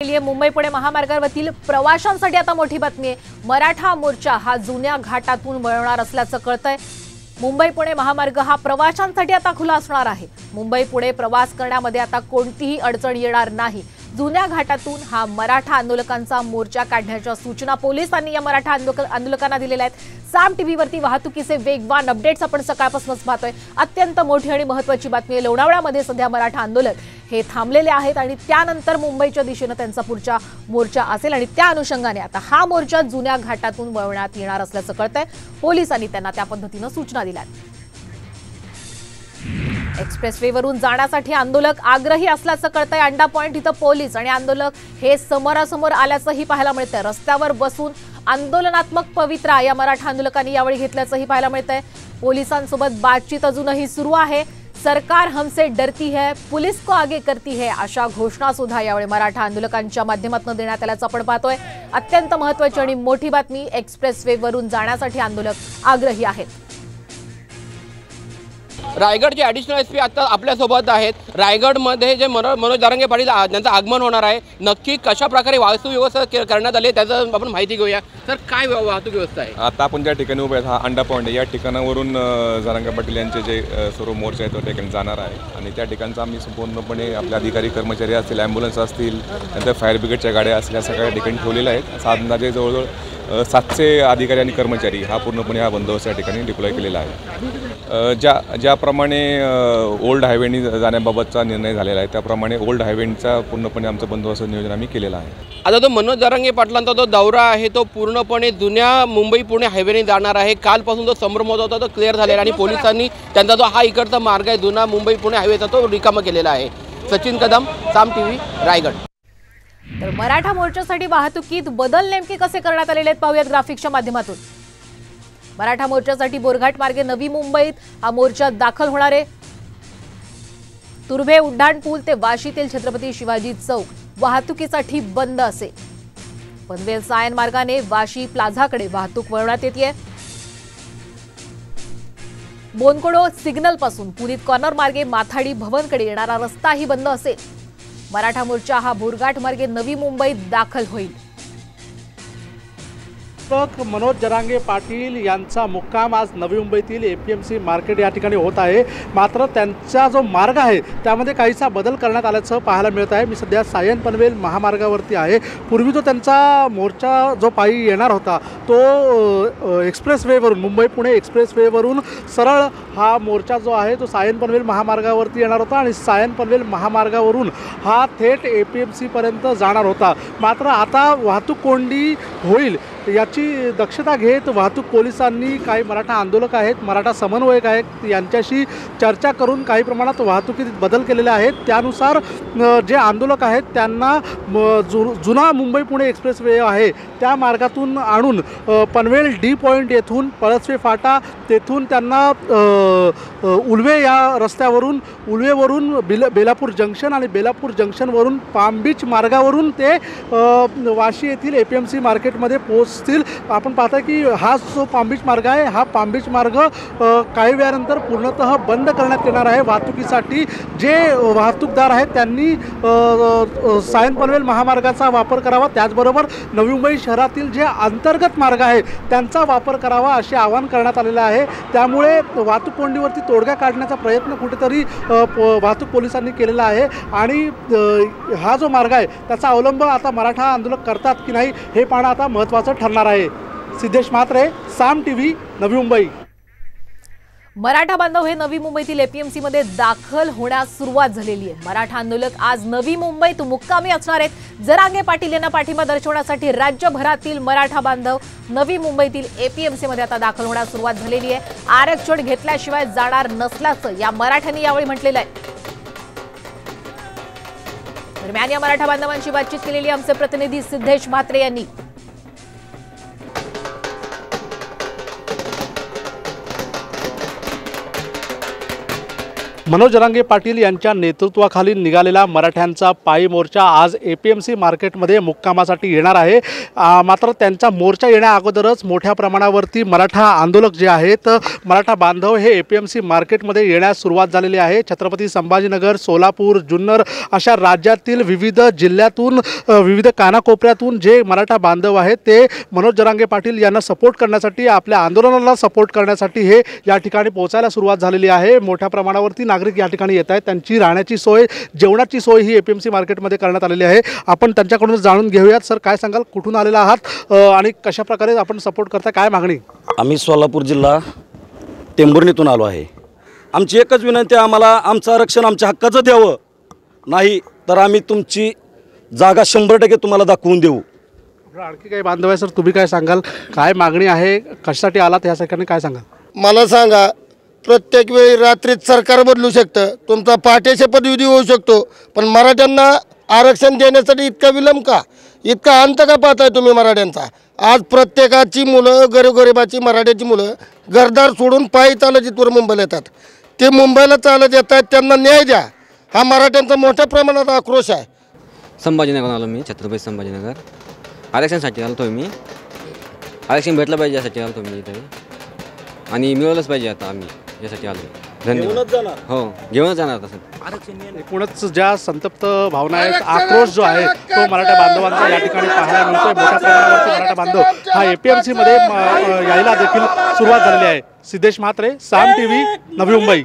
मुंबई पुणे महामार्गावरील प्रवाशांसाठी आता मोठी बातमी आहे। मराठा मोर्चा हा जुन्या घाटातून वळणार असल्याचं कळतंय। मुंबई पुणे महामार्ग हा प्रवाशांसाठी आता खुला असणार आहे। मुंबई पुणे प्रवास करण्यामध्ये आता कोणतीही अडचण येणार नाही। जुन्या घाटातून हा मराठा आंदोलकांचा मोर्चा काढण्याच्या सूचना पोलिसांनी या मराठा आंदोलकांना दिलेल्या आहेत। साम टीव्हीवरती वाहतुकीचे वेगवान अपडेट्स आपण सकाळपासूनच पाहतोय। अत्यंत मोठी आणि महत्त्वाची बातमी आहे। लोणावळ्यामध्ये सध्या मराठा आंदोलक हे थांबलेले आहेत आणि त्यानंतर मुंबईच्या दिशेने त्यांचा पुढचा मोर्चा असेल आणि त्या अनुषंगाने आता हा मोर्चा जुन्या घाटातून वळवण्यात येणार असल्याचं कळतंय। पोलिसांनी त्यांना त्या पद्धतीने सूचना दिल्यात। एक्सप्रेसवेवरून जाण्यासाठी आंदोलक आग्रही असल्याचं कळतंय। अंडा पॉइंट इथं पोलीस आणि आंदोलक हे समोरासमोर आल्याचंही पाहायला मिळतंय। रस्त्यावर बसून आंदोलनात्मक पवित्रा या मराठा आंदोलकांनी यावेळी घेतल्याचंही पाहायला मिळतंय। पोलिसांसोबत बातचीत अजूनही सुरू आहे। सरकार हमसे डरती है, पुलिस को आगे करती है अशा घोषणा सुद्धा यावेळी मराठा आंदोलकांच्या माध्यमातून देण्यात आल्याचं आपण पाहतोय। अत्यंत महत्त्वाची आणि मोठी बातमी, एक्सप्रेसवेवरून जाण्यासाठी आंदोलक आग्रही आहेत। रायगडचे ॲडिशनल एसपी आता आपल्यासोबत आहेत। रायगडमध्ये जे मनोज जरांगे पाटील यांचं आगमन होणार आहे, नक्की कशा प्रकारे वाहतूक व्यवस्था करण्यात आली त्याचं आपण माहिती घेऊया। तर काय वाहतूक व्यवस्था आहे? आता आपण ज्या ठिकाणी उभे आहेत हा अंडा पॉइंट या ठिकाणावरून जरांगे पाटील यांचे जे सर्व मोर्चे आहेत त्या ठिकाणी जाणार आहे आणि त्या ठिकाणचा आम्ही संपूर्णपणे आपले अधिकारी कर्मचारी असतील, ॲम्ब्युलन्स असतील, नंतर फायर ब्रिगेडच्या गाड्या असल्या सगळ्या ठिकाणी ठेवलेल्या आहेत। अंदाजे जवळजवळ 700 अधिकारी आणि कर्मचारी हा पूर्णपणे हा बंदोबस्त या ठिकाणी डिप्लॉय केलेला आहे। ज्याप्रमाणे ओल्ड हायवेनी जाण्याबाबतचा निर्णय झालेला आहे त्याप्रमाणे ओल्ड हायवेचा पूर्णपणे आमचं बंदोबस्त नियोजन आम्ही केलेलं आहे। आता तो मनोज जरांगे पाटलांचा तो दौरा आहे तो पूर्णपणे जुन्या मुंबई पुणे हायवेने जाणार आहे। कालपासून जो संभ्रम होता तो क्लिअर झालेला आणि पोलिसांनी त्यांचा जो हा इकडचा मार्ग आहे जुना मुंबई पुणे हायवेचा तो रिकामा केलेला आहे। सचिन कदम, साम टीव्ही, रायगड। तर मराठा मोर्चासाठी वाहतुकीत बदल नेमके कसे करण्यात आलेले आहेत पाहूयात ग्राफिक्सच्या माध्यमातून। मराठा मोर्चासाठी बोरघाट मार्गे नवी मुंबईत हा मोर्चा दाखल होणार आहे। तुर्भे उड्डाण पूल ते वाशीतील छत्रपती शिवाजी चौक वाहतुकीसाठी बंद असेल। पनवेल सायन मार्गाने वाशी प्लाझाकडे वाहतूक वळवण्यात येते। बोनकोडो सिग्नल पासून पुरीत कॉर्नर मार्गे माथाडी भवनकडे येणारा रस्ताही बंद असेल। मराठा मोर्चा हा बोरघाट मार्गे नवी मुंबईत दाखल होईल। मनोज जरांगे पाटील यांचा मुक्काम आज नवी मुंबईतील APMC मार्केट या ठिकाणी होत आहे। मात्र त्यांचा जो मार्ग आहे त्यामध्ये काहीसा बदल करण्यात आल्याचं पाहायला मिळत आहे। मी सध्या सायन पनवेल महामार्गावरती आहे। पूर्वी जो त्यांचा मोर्चा जो पायी येणार होता तो एक्सप्रेसवेवरून मुंबई पुणे एक्सप्रेसवेवरून सरळ हा मोर्चा जो आहे तो सायन पनवेल महामार्गावरती येणार होता आणि सायन पनवेल महामार्गावरून हा थेट APMC पर्यंत जाणार होता। मात्र आता वाहतूक कोंडी होईल याची दक्षता घेत वाहतूक पोलिसांनी काही मराठा आंदोलक आहेत, मराठा समन्वयक आहेत यांच्याशी चर्चा करून काही प्रमाणात वाहतुकीत बदल केलेले आहेत। त्यानुसार जे आंदोलक आहेत त्यांना जुना मुंबई पुणे एक्सप्रेसवे आहे त्या मार्गातून आणून पनवेल D पॉईंट येथून पळसवे फाटा तेथून त्यांना उल्वे या रस्त्यावरून उल्वेवरून बेलापूर जंक्शन आणि बेलापूर जंक्शनवरून पाम बीच मार्गावरून ते वाशी येथील APMC मार्केटमध्ये पोहोचतील। आपण पाहता की हा जो पाम बीच मार्ग आहे हा पाम बीच मार्ग काही वेळानंतर पूर्णतः बंद करण्यात येणार आहे वाहतुकीसाठी। जे वाहतूकदार आहेत त्यांनी सायन पनवेल महामार्गाचा वापर करावा, त्याचबरोबर नवी मुंबई शहरातील जे अंतर्गत मार्ग आहे त्यांचा वापर करावा असे आवाहन करण्यात आलेले आहे। त्यामुळे वाहतूक कोंडीवरती तोडगा काढण्याचा प्रयत्न कुठेतरी वाहतूक पोलिसांनी केलेला आहे आणि हा जो मार्ग आहे त्याचा अवलंब आता मराठा आंदोलक करतात की नाही हे पाहणं आता महत्त्वाचं ठरणार आहे। सिद्धेश म्हात्रे, साम टीव्ही, नवी मुंबई। मराठा बांधव हे नवी मुंबईतील APMC मध्ये दाखल होण्यास सुरुवात झालेली आहे। मराठा आंदोलक आज नवी मुंबईत मुक्कामी असणार आहेत। जरांगे पाटील यांना पाठिंबा दर्शवण्यासाठी राज्यभरातील मराठा बांधव नवी मुंबईतील APMC मध्ये आता दाखल होण्यास सुरुवात झालेली आहे। आरक्षण घेतल्याशिवाय जाणार नसल्याचं या मराठ्यांनी यावेळी म्हटलेलं आहे। दरम्यान या मराठा बांधवांची बातचीत केलेली आमचे प्रतिनिधी सिद्धेश म्हात्रे यांनी। मनोज जरांगे पाटील यांच्या नेतृत्वाखाली निघालेला मराठ्यांचा पायी मोर्चा आज APMC मार्केटमध्ये मुक्कामासाठी येणार आहे। मात्र त्यांचा मोर्चा येण्या अगोदरच मोठ्या प्रमाणावरती मराठा आंदोलक जे आहेत, मराठा बांधव हे APMC मार्केटमध्ये येण्यास सुरुवात झालेली आहे। छत्रपती संभाजीनगर, सोलापूर, जुन्नर अशा राज्यातील विविध जिल्ह्यातून विविध कानाकोपऱ्यातून जे मराठा बांधव आहेत ते मनोज जरांगे पाटील यांना सपोर्ट करण्यासाठी, आपल्या आंदोलनाला सपोर्ट करण्यासाठी हे या ठिकाणी पोहोचायला सुरुवात झालेली आहे। मोठ्या प्रमाणावरती नागरिक या ठिकाणी येत आहेत। त्यांची राहण्याची सोय, जेवणाची सोय ही APMC मार्केटमध्ये करण्यात आलेली आहे। आपण त्यांच्याकडून जाणून घेऊयात। सर, काय सांगाल, कुठून आलेला आहात आणि कशा प्रकारे आपण सपोर्ट करता, काय मागणी? आम्ही सोलापूर जिल्हा टेंभुर्णीतून आलो आहे। आमची एकच विनंती आहे, आम्हाला आमचं आरक्षण आमच्या हक्काचं द्यावं, नाही तर आम्ही तुमची जागा 100% तुम्हाला दाखवून देऊ। आणखी काही बांधव आहे सर, तुम्ही काय सांगाल, काय मागणी आहे, कशासाठी आलात यासाठी काय सांगाल? मला सांगा, प्रत्येक वेळी रात्रीत सरकार बदलू शकतं, तुमचा पहाटे शपथविधी होऊ शकतो, पण मराठ्यांना आरक्षण देण्यासाठी इतका विलंब का, इतका अंत का पाहताय तुम्ही मराठ्यांचा? आज प्रत्येकाची मुलं, गरीबाची मराठ्याची मुलं घरदार सोडून पायी चालत इथवर मुंबईला येतात। ते मुंबईला चालत येतात, त्यांना न्याय द्या, हा मराठ्यांचा मोठ्या प्रमाणात आक्रोश आहे। संभाजीनगर आलो मी, छत्रपती संभाजीनगर। आरक्षणासाठी आलो मी, आरक्षण भेटलं पाहिजे यासाठी आलो मी इथे, आणि मिळवलंच पाहिजे आता आम्ही यासाठी आलो। धन्यवाद। हो, घेऊनच जाणार तसं। एकूणच ज्या संतप्त भावना आहेत, आक्रोश जो आहे तो मराठा बांधवांचा या ठिकाणी पाहायला मिळतोय। मोठ्या प्रमाणावरती मराठा बांधव हा APMC मध्ये यायला देखील सुरुवात झालेली आहे। सिद्धेश म्हात्रे, साम TV, नवी मुंबई।